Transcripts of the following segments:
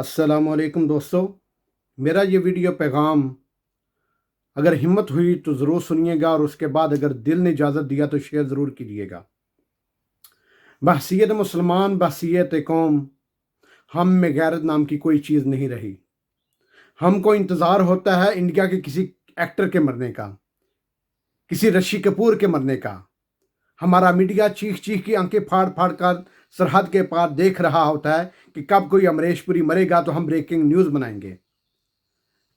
अस्सलामुअलैकुम दोस्तों, मेरा ये वीडियो पैगाम अगर हिम्मत हुई तो ज़रूर सुनिएगा और उसके बाद अगर दिल ने इजाज़त दिया तो शेयर ज़रूर कीजिएगा। बहसीयत मुसलमान, बहसीयत कौम, हम में गैरत नाम की कोई चीज़ नहीं रही। हमको इंतज़ार होता है इंडिया के किसी एक्टर के मरने का, किसी ऋषि कपूर के मरने का। हमारा मीडिया चीख चीख की आंखें फाड़ फाड़ कर सरहद के पार देख रहा होता है कि कब कोई अमरीश पुरी मरेगा तो हम ब्रेकिंग न्यूज़ बनाएंगे,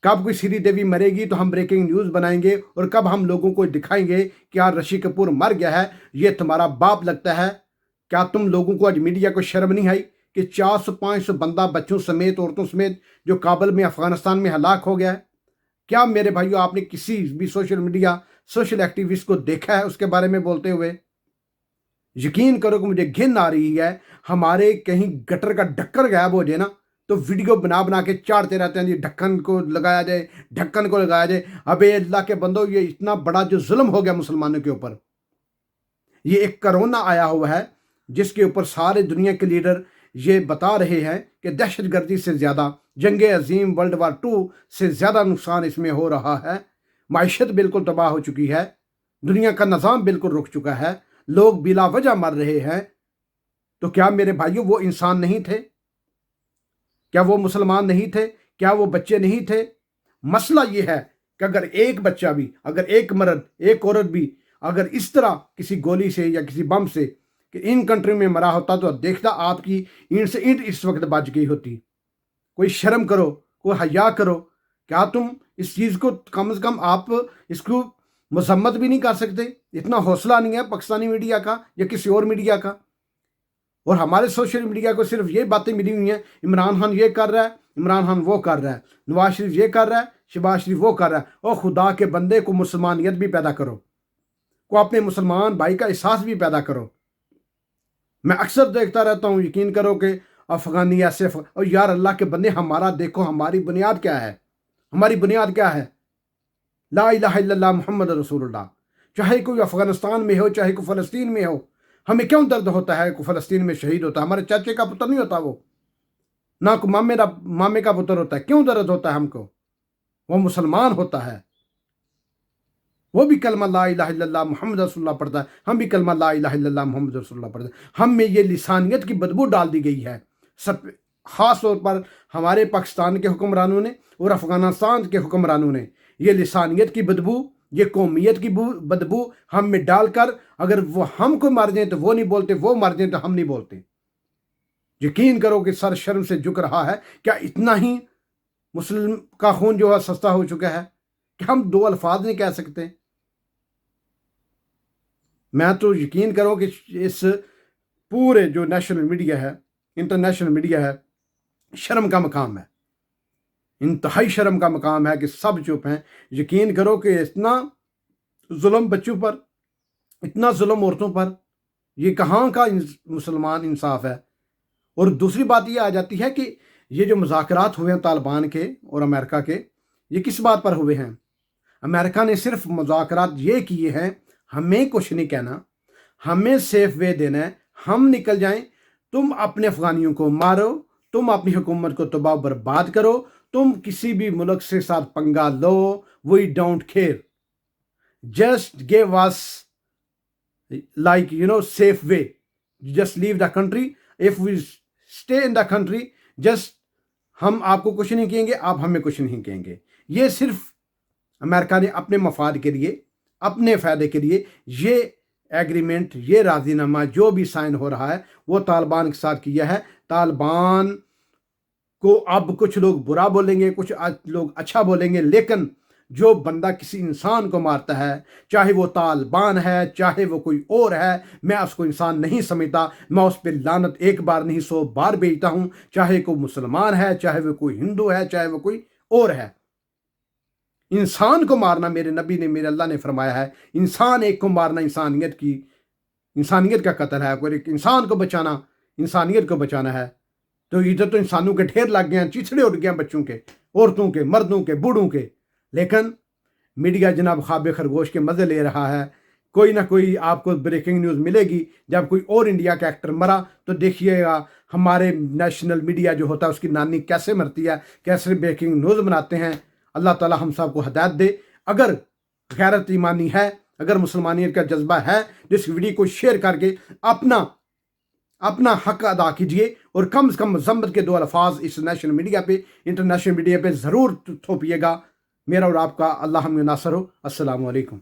कब कोई श्री देवी मरेगी तो हम ब्रेकिंग न्यूज़ बनाएंगे, और कब हम लोगों को दिखाएंगे कि यार ऋषि कपूर मर गया है, ये तुम्हारा बाप लगता है। क्या तुम लोगों को आज मीडिया को शर्म नहीं आई कि 400-500 बंदा बच्चों समेत, औरतों समेत, जो काबुल में अफगानिस्तान में हलाक हो गया है? क्या मेरे भाइयों आपने किसी भी सोशल मीडिया सोशल एक्टिविस्ट को देखा है उसके बारे में बोलते हुए? यकीन करो कि मुझे घिन आ रही है। हमारे कहीं गटर का ढक्कन गायब हो जाए ना तो वीडियो बना बना के चाड़ते रहते हैं, जी ढक्कन को लगाया जाए, ढक्कन को लगाया जाए। अबे अल्लाह के बंदो, ये इतना बड़ा जो जुल्म हो गया मुसलमानों के ऊपर, ये एक कोरोना आया हुआ है जिसके ऊपर सारे दुनिया के लीडर ये बता रहे हैं कि दहशतगर्दी से ज़्यादा, जंग अजीम वर्ल्ड वार 2 से ज़्यादा नुकसान इसमें हो रहा है। माइशत बिल्कुल तबाह हो चुकी है, दुनिया का निज़ाम बिल्कुल रुक चुका है, लोग बिला वजह मर रहे हैं। तो क्या मेरे भाइयों वो इंसान नहीं थे? क्या वो मुसलमान नहीं थे? क्या वो बच्चे नहीं थे? मसला ये है कि अगर एक बच्चा भी, अगर एक मर्द, एक औरत भी अगर इस तरह किसी गोली से या किसी बम से कि इन कंट्री में मरा होता तो देखता आपकी ईंट से ईंट इस वक्त बच गई होती। कोई शर्म करो, कोई हया करो। क्या तुम इस चीज़ को कम से कम आप इसको मजम्मत भी नहीं कर सकते? इतना हौसला नहीं है पाकिस्तानी मीडिया का या किसी और मीडिया का? और हमारे सोशल मीडिया को सिर्फ ये बातें मिली हुई हैं, इमरान खान ये कर रहा है, इमरान खान वो कर रहा है, नवाज शरीफ ये कर रहा है, शहबाज शरीफ वो कर रहा है। और खुदा के बंदे को मुसलमानियत भी पैदा करो, को अपने मुसलमान भाई का एहसास भी पैदा करो। मैं अक्सर देखता रहता हूँ, यकीन करो कि अफगानी ऐसे और यार अल्लाह के बंदे, हमारा देखो, हमारी बुनियाद क्या है? हमारी बुनियाद क्या है? ला इलाहा इल्लल्लाह मुहम्मद रसूलुल्लाह। चाहे कोई अफगानिस्तान में हो, चाहे कोई फ़लस्तीन में हो, हमें क्यों दर्द होता है? कोई फ़लस्तीन में शहीद होता है, हमारे चाचे का पुत्र नहीं होता वो, ना कोई मामे का पुत्र होता है, क्यों दर्द होता है हमको? वो मुसलमान होता है, वो भी कलमा ला इलाहा इल्लल्लाह मुहम्मद रसूलुल्लाह पढ़ता है, हम भी कलमा ला इलाहा इल्लल्लाह मुहम्मद रसूलुल्लाह पढ़ते हैं। हम में ये लिसानियत की बदबू डाल दी गई है, सब ख़ास तौर पर हमारे पाकिस्तान के हुक्मरानों ने और अफगानिस्तान के हुक्मरानों ने ये लिसानियत की बदबू, ये कौमियत की बदबू हम में डालकर, अगर वो हमको मार दें तो वो नहीं बोलते, वो मार दें तो हम नहीं बोलते। यकीन करो कि सर शर्म से झुक रहा है। क्या इतना ही मुस्लिम का खून जो है सस्ता हो चुका है कि हम दो अल्फाज नहीं कह सकते? मैं तो यकीन करो कि इस पूरे जो नेशनल मीडिया है, इंटरनेशनल मीडिया है, शर्म का मकाम है, इंतहाई शर्म का मकाम है कि सब चुप हैं। यकीन करो कि इतना जुल्म बच्चों पर, इतना जुल्म औरतों पर, ये कहाँ का मुसलमान इंसाफ है? और दूसरी बात ये आ जाती है कि ये जो मुज़ाकरात हुए हैं तालिबान के और अमेरिका के, ये किस बात पर हुए हैं? अमेरिका ने सिर्फ मुज़ाकरात ये किए हैं, हमें कुछ नहीं कहना, हमें सेफ वे देना है, हम निकल जाएं, तुम अपने अफगानियों को मारो, तुम अपनी हुकूमत को तबाह बर्बाद करो, तुम किसी भी मुल्क से साथ पंगा लो, we don't care, just give us like safe way, just leave the country, if we stay in the country, just हम आपको कुछ नहीं कहेंगे, आप हमें कुछ नहीं कहेंगे। ये सिर्फ अमेरिका ने अपने मफाद के लिए, अपने फ़ायदे के लिए ये एग्रीमेंट, ये राजीनामा जो भी साइन हो रहा है वो तालिबान के साथ किया है। तालिबान को अब कुछ लोग बुरा बोलेंगे, कुछ लोग अच्छा बोलेंगे, लेकिन जो बंदा किसी इंसान को मारता है, चाहे वो तालिबान है, चाहे वो कोई और है, मैं उसको इंसान नहीं समझता। मैं उस पर लानत एक बार नहीं 100 बार भेजता हूँ, चाहे कोई मुसलमान है, चाहे वो कोई हिंदू है, चाहे वो कोई और है। इंसान को मारना, मेरे नबी ने, मेरे अल्लाह ने फरमाया है, इंसान एक को मारना इंसानियत का कत्ल है। अगर एक इंसान को बचाना इंसानियत को बचाना है तो इधर तो इंसानों के ढेर लग गए हैं, चिथड़े उड़ गए हैं, बच्चों के, औरतों के, मर्दों के, बूढ़ों के। लेकिन मीडिया जनाब ख्वाब खरगोश के मज़े ले रहा है। کوئی نہ کوئی آپ کو بریکنگ نیوز ملے گی جب کوئی اور انڈیا کا ایکٹر مرا تو دیکھیے گا ہمارے نیشنل میڈیا جو ہوتا ہے اس کی نانی کیسے مرتی ہے، کیسے بریکنگ نیوز بناتے ہیں۔ اللہ تعالی ہم سب کو ہدایت دے۔ اگر غیرت ایمانی ہے، اگر مسلمانیت کا جذبہ ہے، تو اس ویڈیو کو شیئر کر کے اپنا حق ادا کیجئے، اور کم سے کم مذمت کے 2 الفاظ اس نیشنل میڈیا پہ، انٹرنیشنل میڈیا پہ ضرور تھوپیے گا۔ میرا اور آپ کا اللہ ہم ناصر ہو۔ السلام علیکم۔